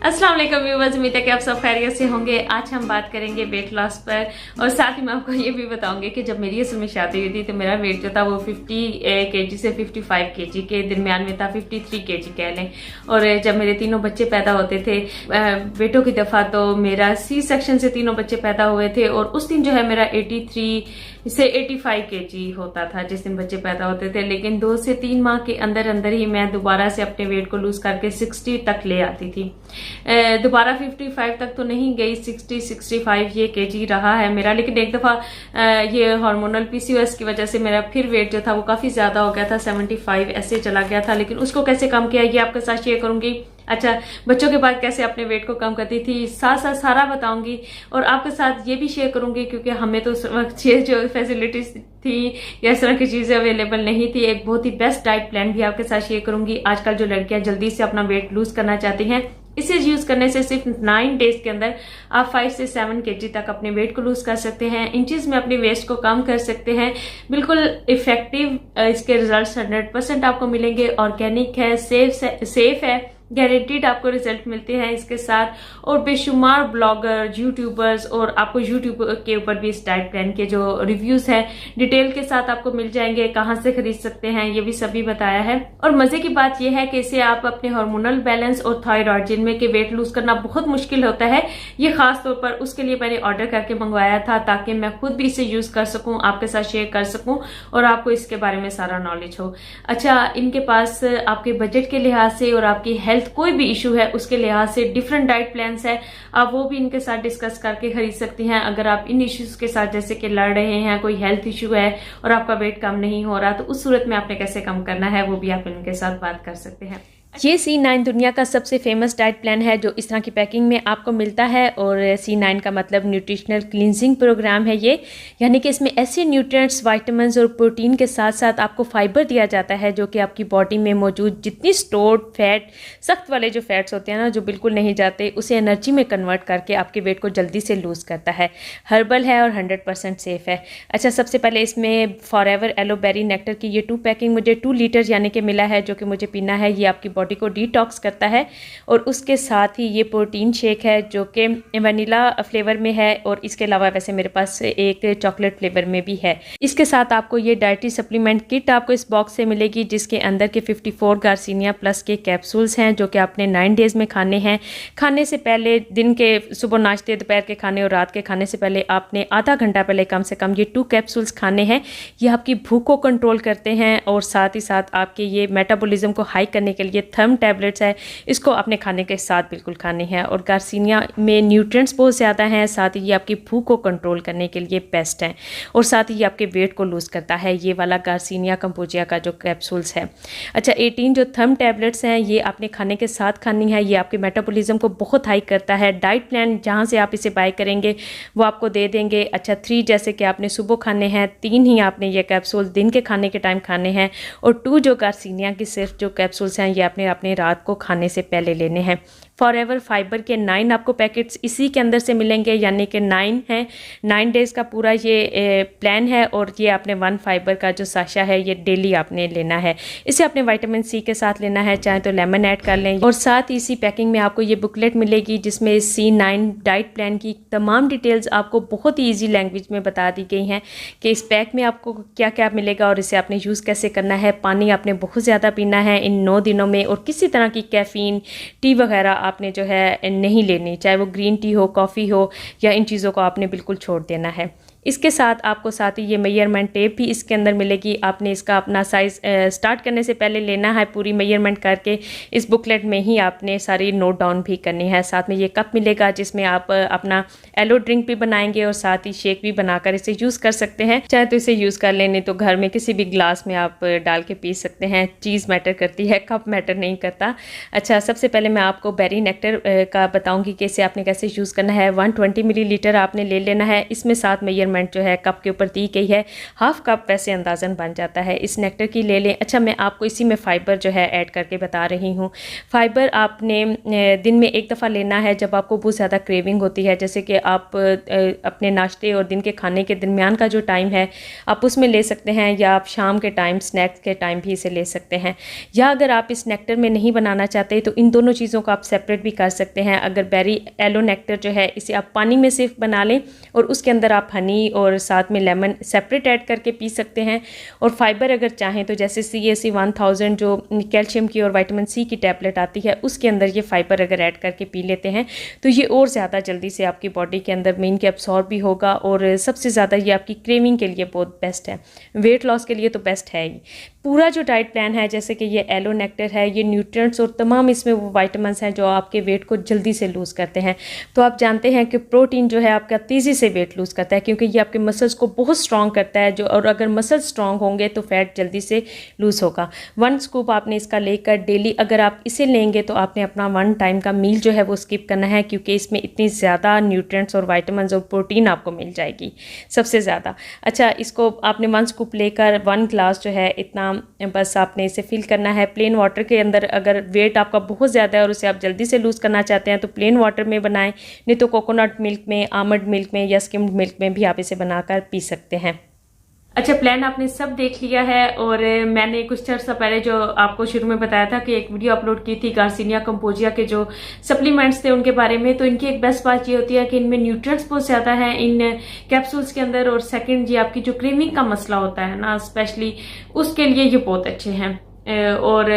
अस्सलाम वालेकुम व्यूअर्स, उम्मीद है कि आप सब खैरियत से होंगे। आज हम बात करेंगे वेट लॉस पर और साथ ही मैं आपको ये भी बताऊंगी कि जब मेरी असल में शादी हुई थी तो मेरा वेट जो था वो 50 kg से 55 kg के दरमियान में था, 53 kg कह लें। और जब मेरे तीनों बच्चे पैदा होते थे बेटों की दफ़ा, तो मेरा सी सेक्शन से तीनों बच्चे पैदा हुए थे और उस दिन जो है मेरा 83 से 85 kg होता था जिस दिन बच्चे पैदा होते थे। लेकिन 2 से 3 माह के अंदर अंदर ही मैं दोबारा से अपने वेट को लूज करके 60 तक ले आती थी। दोबारा 55 तक तो नहीं गई, 60-65 ये kg रहा है मेरा। लेकिन एक दफा ये हार्मोनल PCOS की वजह से मेरा फिर वेट जो था वो काफी ज्यादा हो गया था, 75 ऐसे चला गया था। लेकिन उसको कैसे कम किया ये आपके साथ शेयर करूंगी। अच्छा, बच्चों के बाद कैसे अपने वेट को कम करती थी, साथ साथ सारा बताऊंगी। और आपके साथ ये भी शेयर करूंगी क्योंकि हमें तो उस वक्त ये जो फैसिलिटीज थी या इस तरह की चीजें अवेलेबल नहीं थी। एक बहुत ही बेस्ट डाइट प्लान भी आपके साथ शेयर करूंगी। आजकल जो लड़कियां जल्दी से अपना वेट लूज करना चाहती हैं, इसे यूज करने से सिर्फ 9 डेज के अंदर आप 5 से 7 kg तक अपने वेट को लूज कर सकते हैं। इंचेस में अपने वेस्ट को कम कर सकते हैं। बिल्कुल इफेक्टिव इसके रिजल्ट्स 100% आपको मिलेंगे। ऑर्गेनिक है, सेफ है, गारंटीड आपको रिजल्ट मिलते हैं इसके साथ। और बेशुमार ब्लॉगर, यूट्यूबर्स और आपको यूट्यूब के ऊपर भी इस डाइट प्लान के जो रिव्यूज हैं डिटेल के साथ आपको मिल जाएंगे। कहाँ से खरीद सकते हैं ये भी सभी बताया है। और मजे की बात यह है कि इसे आप अपने हार्मोनल बैलेंस और थायराइड, जिनमें के वेट लूज करना बहुत मुश्किल होता है, ये खास तौर पर उसके लिए मैंने ऑर्डर करके मंगवाया था ताकि मैं खुद भी इसे यूज कर सकूं, आपके साथ शेयर कर सकूं और आपको इसके बारे में सारा नॉलेज हो। अच्छा, इनके पास आपके बजट के लिहाज से और आपकी हेल्थ कोई भी इशू है उसके लिहाज से डिफरेंट डाइट प्लान्स है, आप वो भी इनके साथ डिस्कस करके खरीद सकती हैं। अगर आप इन इश्यूज के साथ जैसे कि लड़ रहे हैं, कोई हेल्थ इशू है और आपका वेट कम नहीं हो रहा, तो उस सूरत में आपने कैसे कम करना है वो भी आप इनके साथ बात कर सकते हैं। ये C9 दुनिया का सबसे फेमस डाइट प्लान है जो इस तरह की पैकिंग में आपको मिलता है। और C9 का मतलब न्यूट्रिशनल क्लींजिंग प्रोग्राम है ये, यानी कि इसमें ऐसे न्यूट्रिएंट्स, विटामिन्स और प्रोटीन के साथ साथ आपको फाइबर दिया जाता है जो कि आपकी बॉडी में मौजूद जितनी स्टोर्ड फैट, सख्त वाले जो फैट्स होते हैं ना, जो बिल्कुल नहीं जाते, उसे एनर्जी में कन्वर्ट करके आपके वेट को जल्दी से लूज़ करता है। हर्बल है और 100% सेफ है। अच्छा, सबसे पहले इसमें फॉरएवर एलोबेरी नेक्टर की ये 2 पैकिंग मुझे 2 लीटर यानी कि मिला है, जो कि मुझे पीना है। ये आपकी बॉडी को डिटॉक्स करता है। और उसके साथ ही ये प्रोटीन शेक है जो कि वनीला फ्लेवर में है और इसके अलावा वैसे मेरे पास एक चॉकलेट फ्लेवर में भी है। इसके साथ आपको ये डाइटरी सप्लीमेंट किट आपको इस बॉक्स से मिलेगी जिसके अंदर के 54 गार्सिनिया प्लस के कैप्सूल्स हैं जो कि आपने 9 डेज में खाने हैं। खाने से पहले, दिन के सुबह नाश्ते, दोपहर के खाने और रात के खाने से पहले आपने आधा घंटा पहले कम से कम ये 2 कैप्सूल्स खाने हैं। ये आपकी भूख को कंट्रोल करते हैं और साथ ही साथ आपके ये मेटाबॉलिज्म को हाई करने के लिए थर्म टैबलेट्स है, इसको अपने खाने के साथ बिल्कुल खाने हैं। और गार्सिनिया में न्यूट्रिएंट्स बहुत ज़्यादा हैं, साथ ही ये आपकी भूख को कंट्रोल करने के लिए बेस्ट हैं और साथ ही ये आपके वेट को लूज़ करता है, ये वाला गार्सिनिया कंपोजिया का जो कैप्सूल्स है। अच्छा, 18 जो थर्म टैबलेट्स हैं ये आपने खाने के साथ खानी है। ये आपके मेटाबॉलिज्म को बहुत हाई करता है। डाइट प्लान जहाँ से आप इसे बाय करेंगे वो आपको दे देंगे। अच्छा, 3 जैसे कि आपने सुबह खाने हैं, 3 ही आपने ये कैप्सूल दिन के खाने के टाइम खाने हैं और 2 जो गार्सिनिया की सिर्फ जो कैप्सूल्स हैं ये आपने अपने रात को खाने से पहले लेने हैं। फॉरएवर फाइबर के 9 आपको पैकेट्स इसी के अंदर से मिलेंगे, यानी कि 9 है। 9 डेज का पूरा ये प्लान है और ये आपने 1 फाइबर का जो साशा है ये डेली आपने लेना है। इसे आपने विटामिन C के साथ लेना है, चाहे तो लेमन ऐड कर लें। और साथ ही इसी पैकिंग में आपको ये बुकलेट मिलेगी जिसमें C9 डाइट प्लान की तमाम डिटेल्स आपको बहुत ही ईजी लैंग्वेज में बता दी गई हैं कि इस पैक में आपको क्या क्या मिलेगा और इसे आपने यूज़ कैसे करना है। पानी आपने बहुत ज़्यादा पीना है इन 9 दिनों में और किसी तरह की कैफ़ीन, टी वगैरह आपने जो है नहीं लेनी, चाहे वो ग्रीन टी हो, कॉफ़ी हो, या इन चीज़ों को आपने बिल्कुल छोड़ देना है। इसके साथ आपको साथ ही ये मेजरमेंट टेप भी इसके अंदर मिलेगी। आपने इसका अपना साइज़ स्टार्ट करने से पहले लेना है, पूरी मेजरमेंट करके इस बुकलेट में ही आपने सारी नोट डाउन भी करनी है। साथ में ये कप मिलेगा जिसमें आप अपना एलो ड्रिंक भी बनाएंगे और साथ ही शेक भी बनाकर इसे यूज़ कर सकते हैं। चाहे तो इसे यूज़ कर लेने तो घर में किसी भी ग्लास में आप डाल के पी सकते हैं। चीज़ मैटर करती है, कप मैटर नहीं करता। अच्छा, सबसे पहले मैं आपको बेरी नेक्टर का बताऊँगी कि इसे आपने कैसे यूज़ करना है। 120 मिलीलीटर आपने ले लेना है। इसमें साथ मेजरमेंट मेजरमेंट जो है कप के ऊपर दी गई है, हाफ कप वैसे अंदाज़न बन जाता है। इस नेक्टर की ले लें। अच्छा, मैं आपको इसी में फ़ाइबर जो है ऐड करके बता रही हूँ। फ़ाइबर आपने दिन में एक दफ़ा लेना है जब आपको बहुत ज़्यादा क्रेविंग होती है, जैसे कि आप अपने नाश्ते और दिन के खाने के दरमियान का जो टाइम है आप उसमें ले सकते हैं, या आप शाम के टाइम स्नैक्स के टाइम भी इसे ले सकते हैं। या अगर आप इस नेक्टर में नहीं बनाना चाहते तो इन दोनों चीज़ों को आप सेपरेट भी कर सकते हैं। अगर बेरी येलो नेक्टर जो है इसे आप पानी में सिर्फ बना लें और उसके अंदर आप हनी और साथ में लेमन सेपरेट ऐड करके पी सकते हैं। और फाइबर अगर चाहें तो जैसे CAC 1000 जो कैल्शियम की और विटामिन C की टैबलेट आती है उसके अंदर ये फाइबर अगर ऐड करके पी लेते हैं तो ये और ज़्यादा जल्दी से आपकी बॉडी के अंदर मेन के अब्सॉर्ब भी होगा, और सबसे ज़्यादा ये आपकी क्रेविंग के लिए बहुत बेस्ट है, वेट लॉस के लिए तो बेस्ट है ही। पूरा जो डाइट प्लान है, जैसे कि ये येलो नेक्टर है, ये न्यूट्रिएंट्स और तमाम इसमें वो विटामिन्स हैं जो आपके वेट को जल्दी से लूज़ करते हैं। तो आप जानते हैं कि प्रोटीन जो है आपका तेज़ी से वेट लूज़ करता है, क्योंकि ये आपके मसल्स को बहुत स्ट्रॉन्ग करता है जो, और अगर मसल्स स्ट्रॉन्ग होंगे तो फैट जल्दी से लूज़ होगा। 1 स्कूप आपने इसका लेकर डेली अगर आप इसे लेंगे तो आपने अपना 1 टाइम का मील जो है वो स्किप करना है, क्योंकि इसमें इतनी ज़्यादा न्यूट्रिएंट्स और विटामिन्स और प्रोटीन आपको मिल जाएगी सबसे ज़्यादा। अच्छा, इसको आपने 1 स्कूप लेकर 1 ग्लास जो है इतना बस आपने इसे फिल करना है प्लेन वाटर के अंदर। अगर वेट आपका बहुत ज़्यादा है और उसे आप जल्दी से लूज़ करना चाहते हैं तो प्लेन वाटर में बनाएं, नहीं तो कोकोनट मिल्क में, आमंड मिल्क में या स्किम्ड मिल्क में भी आप इसे बनाकर पी सकते हैं। अच्छा, प्लान आपने सब देख लिया है, और मैंने कुछ अर्सा पहले जो आपको शुरू में बताया था कि एक वीडियो अपलोड की थी गार्सिनिया कंपोजिया के जो सप्लीमेंट्स थे उनके बारे में। तो इनकी एक बेस्ट बात ये होती है कि इनमें न्यूट्रिएंट्स बहुत ज़्यादा हैं इन कैप्सूल्स के अंदर, और सेकंड ये आपकी जो क्रेविंग का मसला होता है ना स्पेशली, उसके लिए ये बहुत अच्छे हैं, और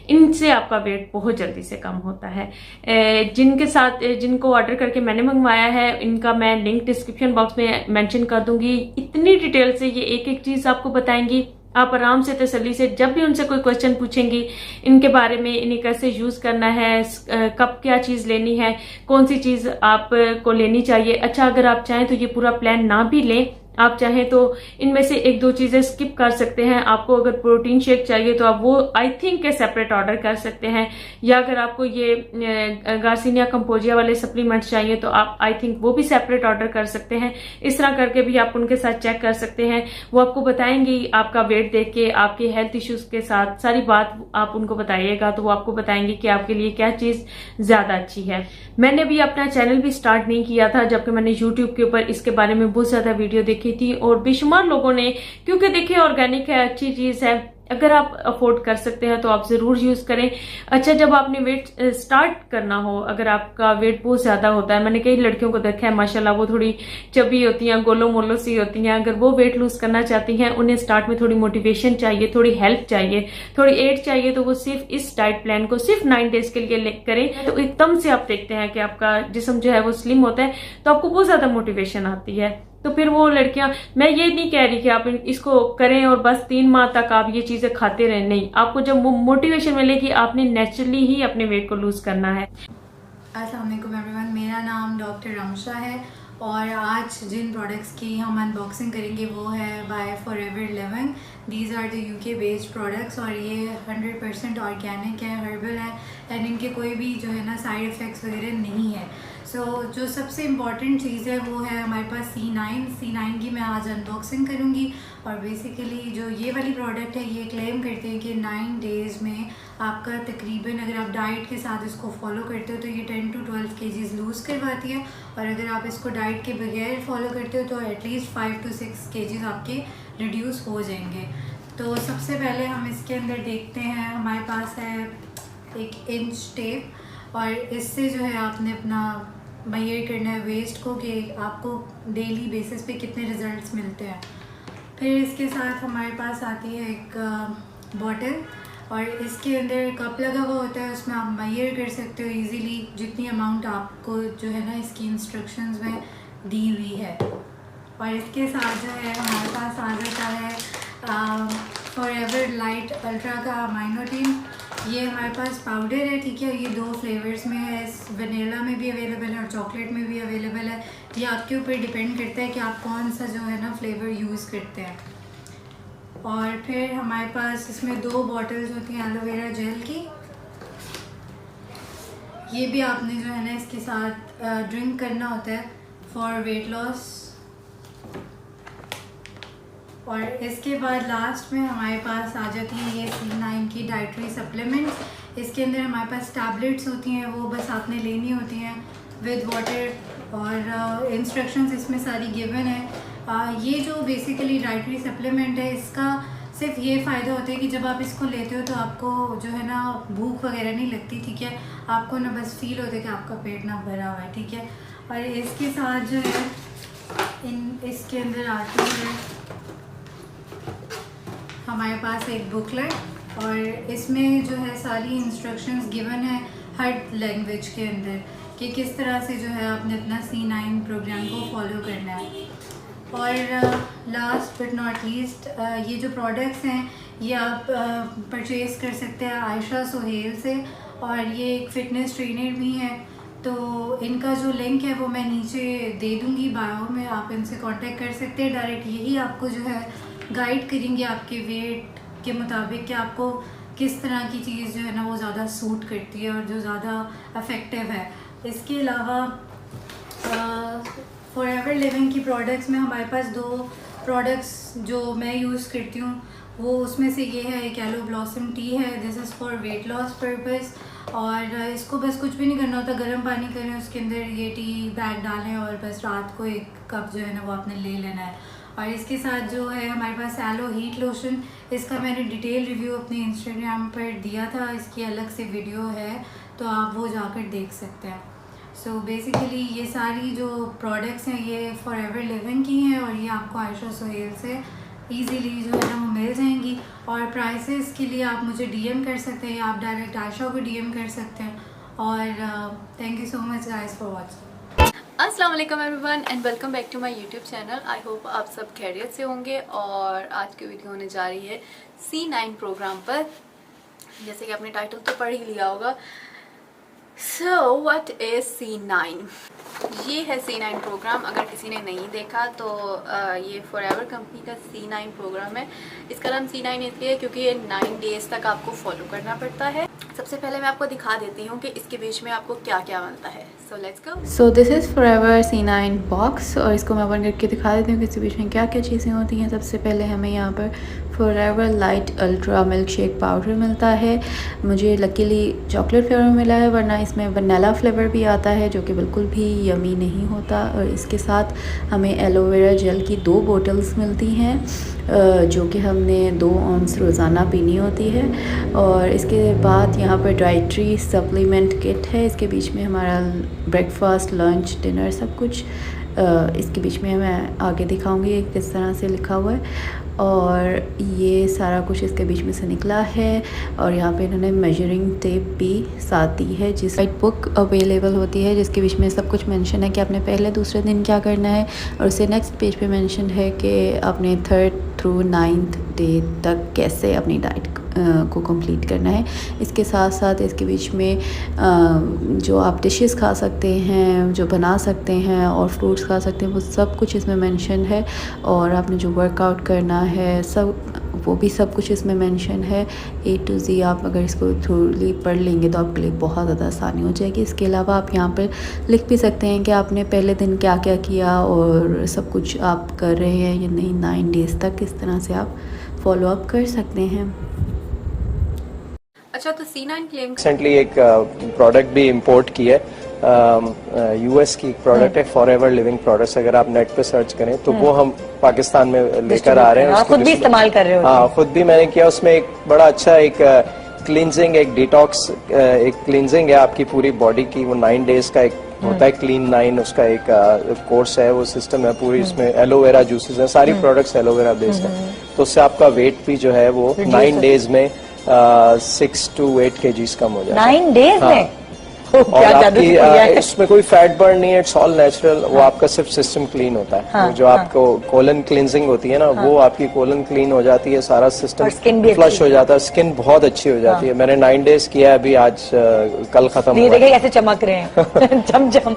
इनसे आपका वेट बहुत जल्दी से कम होता है। जिनके साथ जिनको ऑर्डर करके मैंने मंगवाया है इनका मैं लिंक डिस्क्रिप्शन बॉक्स में मेंशन कर दूंगी। इतनी डिटेल से ये एक एक चीज आपको बताएंगी, आप आराम से तसल्ली से जब भी उनसे कोई क्वेश्चन पूछेंगी इनके बारे में, इन्हें कैसे यूज करना है, कब क्या चीज लेनी है, कौन सी चीज आपको लेनी चाहिए। अच्छा, अगर आप चाहें तो ये पूरा प्लान ना भी लें, आप चाहें तो इनमें से 1-2 चीजें स्किप कर सकते हैं। आपको अगर प्रोटीन शेक चाहिए तो आप वो आई थिंक के सेपरेट ऑर्डर कर सकते हैं, या अगर आपको ये गार्सिनिया कंपोजिया वाले सप्लीमेंट्स चाहिए तो आप आई थिंक वो भी सेपरेट ऑर्डर कर सकते हैं। इस तरह करके भी आप उनके साथ चेक कर सकते हैं। वो आपको बताएंगी, आपका वेट देख के आपके हेल्थ इश्यूज के साथ सारी बात आप उनको बताइएगा तो वो आपको बताएंगे कि आपके लिए क्या चीज ज्यादा अच्छी है। मैंने भी अपना चैनल भी स्टार्ट नहीं किया था, जबकि मैंने यूट्यूब के ऊपर इसके बारे में बहुत ज्यादा वीडियो देखी थी, और बेशुमार लोगों ने, क्योंकि देखिए ऑर्गेनिक है, अच्छी चीज है, अगर आप अफोर्ड कर सकते हैं तो आप जरूर यूज करें। अच्छा, जब आपने वेट स्टार्ट करना हो, अगर आपका वेट बहुत ज्यादा होता है, मैंने कई लड़कियों को देखा है माशाल्लाह वो थोड़ी चबी होती हैं, गोलो मोलो सी होती हैं, अगर वो वेट लूज करना चाहती हैं, उन्हें स्टार्ट में थोड़ी मोटिवेशन चाहिए, थोड़ी हेल्प चाहिए, थोड़ी एड चाहिए, तो वो सिर्फ इस डाइट प्लान को सिर्फ 9 डेज के लिए करें तो एकदम से आप देखते हैं कि आपका जिस्म जो है वो स्लिम होता है, तो आपको बहुत ज्यादा मोटिवेशन आती है। तो फिर वो लड़कियां, मैं ये नहीं कह रही कि आप इसको करें और बस 3 माह तक आप ये चीजें खाते रहें, नहीं, आपको जब मोटिवेशन मिलेगी आपने नेचुरली ही अपने वेट को लूज करना है। अस्सलाम वालेकुम एवरीवन, मेरा नाम डॉक्टर रमशा है और आज जिन प्रोडक्ट्स की हम अनबॉक्सिंग करेंगे वो है by forever living. These are the UK based products और ये 100% ऑर्गेनिक है, हर्बल है, एंड इनके कोई भी जो है ना साइड इफ़ेक्ट्स वगैरह नहीं है। जो सबसे इम्पॉर्टेंट चीज़ है वो है हमारे पास C9 की मैं आज अनबॉक्सिंग करूँगी। और बेसिकली जो ये वाली प्रोडक्ट है ये क्लेम करते हैं कि 9 डेज़ में आपका तकरीबन, अगर आप डाइट के साथ इसको फॉलो करते हो तो ये 10 to 12 kgs लूज़ करवाती है, और अगर आप इसको डाइट के बगैर फॉलो करते हो तो एटलीस्ट 5 to 6 kgs आपके रिड्यूस हो जाएंगे। तो सबसे पहले हम इसके अंदर देखते हैं, हमारे पास है 1 इंच टेप, और इससे जो है आपने अपना मेजर करना है वेस्ट को कि आपको डेली बेसिस पे कितने रिजल्ट्स मिलते हैं। फिर इसके साथ हमारे पास आती है एक बॉटल, और इसके अंदर कप लगा हुआ होता है, उसमें आप मेजर कर सकते हो इजीली जितनी अमाउंट आपको जो है ना इसकी इंस्ट्रक्शंस में दी हुई है। और इसके साथ जो है हमारे पास आ जाता है फॉरएवर लाइट अल्ट्रा का अमाइनोटिन। ये हमारे पास पाउडर है, ठीक है, ये 2 फ्लेवर्स में है, वनीला में भी अवेलेबल है और चॉकलेट में भी अवेलेबल है। ये आपके ऊपर डिपेंड करता है कि आप कौन सा जो है ना फ्लेवर यूज़ करते हैं। और फिर हमारे पास इसमें 2 बॉटल्स होती हैं एलोवेरा जेल की, ये भी आपने जो है ना इसके साथ ड्रिंक करना होता है फॉर वेट लॉस। और इसके बाद लास्ट में हमारे पास आ जाती है ये C9 की डाइटरी सप्लीमेंट्स। इसके अंदर हमारे पास टैबलेट्स होती हैं, वो बस आपने लेनी होती हैं विद वाटर, और इंस्ट्रक्शंस इसमें सारी गिवन है। ये जो बेसिकली डाइटरी सप्लीमेंट है, इसका सिर्फ ये फ़ायदा होता है कि जब आप इसको लेते हो तो आपको जो है ना भूख वगैरह नहीं लगती, ठीक है। आपको ना बस फील होता है कि आपका पेट ना भरा हुआ है, ठीक है। और इसके साथ जो है इसके अंदर आती है हमारे पास एक बुकलेट, और इसमें जो है सारी इंस्ट्रक्शंस गिवन है हर लैंग्वेज के अंदर कि किस तरह से जो है आपने अपना C9 प्रोग्राम को फॉलो करना है। और लास्ट बट नॉट लीस्ट, ये जो प्रोडक्ट्स हैं ये आप परचेज़ कर सकते हैं आयशा सुहेल से, और ये एक फ़िटनेस ट्रेनर भी हैं। तो इनका जो लिंक है वो मैं नीचे दे दूँगी बायो में, आप इनसे कांटेक्ट कर सकते हैं डायरेक्ट। यही आपको जो है गाइड करेंगे आपके वेट के मुताबिक कि आपको किस तरह की चीज़ जो है ना वो ज़्यादा सूट करती है और जो ज़्यादा इफ़ेक्टिव है। इसके अलावा फॉरएवर लिविंग की प्रोडक्ट्स में हमारे पास 2 प्रोडक्ट्स जो मैं यूज़ करती हूँ, वो उसमें से ये है एक येलो ब्लॉसम टी है, this is for weight loss purpose. और इसको बस कुछ भी नहीं करना होता, गर्म पानी करें, उसके अंदर ये टी बैग डालें और बस रात को 1 कप जो है ना वो आपने ले लेना है। और इसके साथ जो है हमारे पास एलो हीट लोशन, इसका मैंने डिटेल रिव्यू अपने इंस्टाग्राम पर दिया था, इसकी अलग से वीडियो है तो आप वो जाकर देख सकते हैं। सो बेसिकली ये सारी जो प्रोडक्ट्स हैं ये फॉरएवर लिविंग की हैं, और ये आपको आयशा सुहेल से इजीली जो है ना वो मिल जाएंगी। और प्राइसेस के लिए आप मुझे डीएम कर सकते हैं या आप डायरेक्ट आयशा को डीएम कर सकते हैं। और thank you so much guys for watching. अस्सलाम वालेकुम everyone and welcome back to my YouTube channel. I hope आप सब खैरियत से होंगे। और आज की वीडियो होने जा रही है C9 प्रोग्राम पर। जैसे कि आपने टाइटल तो पढ़ ही लिया होगा। So what is C9? ये है C9 प्रोग्राम। अगर किसी ने नहीं देखा तो ये फॉरएवर कंपनी का C9 प्रोग्राम है। इसका नाम C9 इसलिए क्योंकि ये 9 डेज़ तक आपको फॉलो करना पड़ता है। सबसे पहले मैं आपको दिखा देती हूँ कि इसके बीच में आपको क्या क्या मिलता है। So let's go. So this is forever C9 box, और इसको मैं ओपन करके दिखा देती हूँ कि इसके बीच में क्या क्या चीज़ें होती हैं। सबसे पहले हमें यहाँ पर forever light ultra milk shake powder मिलता है। मुझे लकीली चॉकलेट फ्लेवर मिला है, वरना इसमें वनीला फ्लेवर भी आता है जो कि बिल्कुल भी यमी नहीं होता। और इसके साथ हमें एलोवेरा जेल की 2 बोतल्स मिलती हैं जो कि हमने 2 ऑन्स रोज़ाना पीनी होती है। और इसके बाद यहाँ पर डाइटरी सप्लीमेंट किट है। इसके बीच में हमारा ब्रेकफास्ट, लंच, डिनर सब कुछ इसके बीच में मैं आगे दिखाऊंगी किस तरह से लिखा हुआ है। और ये सारा कुछ इसके बीच में से निकला है। और यहाँ पे इन्होंने मेजरिंग टेप भी साथ दी है, जिस गाइड बुक अवेलेबल होती है जिसके बीच में सब कुछ मेंशन है कि आपने पहले दूसरे दिन क्या करना है। और उससे नेक्स्ट पेज पे मेंशन है कि आपने 3rd थ्रू 9th डे तक कैसे अपनी डाइट को कंप्लीट करना है। इसके साथ साथ इसके बीच में जो आप डिशेस खा सकते हैं, जो बना सकते हैं और फ्रूट्स खा सकते हैं, वो सब कुछ इसमें मेंशन है। और आपने जो वर्कआउट करना है सब, वो भी सब कुछ इसमें मेंशन है A to Z। आप अगर इसको थोड़ी पढ़ लेंगे तो आपके लिए बहुत ज़्यादा आसानी हो जाएगी। इसके अलावा आप यहाँ पर लिख भी सकते हैं कि आपने पहले दिन क्या क्या किया और सब कुछ आप कर रहे हैं या नहीं। 9 डेज़ तक किस तरह से आप फॉलो अप कर सकते हैं। अच्छा, तो C9 क्लेम रिसेंटली एक प्रोडक्ट भी इंपोर्ट की है, US की एक प्रोडक्ट है फॉरएवर लिविंग प्रोडक्ट्स। अगर आप नेट पे सर्च करें तो वो हम पाकिस्तान में लेकर आ रहे हैं। खुद भी इस्तेमाल कर रहे हो? हाँ, खुद भी मैंने किया। उसमें एक बड़ा अच्छा एक क्लींजिंग, एक डिटॉक्स, एक क्लींजिंग है आपकी पूरी बॉडी की। वो 9 डेज का एक होता है क्लीन 9, उसका एक कोर्स है, वो सिस्टम है पूरी। इसमें एलोवेरा जूसेस हैं, सारी प्रोडक्ट्स एलोवेरा बेस्ड है। तो उससे आपका वेट भी जो है वो 9 डेज में 6 to 8 kgs कम हो जाता है। 9 डेज में? और आपकी इसमें कोई फैट बर्न नहीं है, इट्स ऑल नेचुरल। वो आपका सिर्फ सिस्टम क्लीन होता है। जो आपको कोलन क्लींजिंग होती है ना, वो आपकी कोलन क्लीन हो जाती है, सारा सिस्टम फ्लश हो जाता है, स्किन बहुत अच्छी हो जाती है। मैंने 9 डेज किया है अभी, आज कल खत्म हुआ। देखिए कैसे चमक रहे हैं चमचम।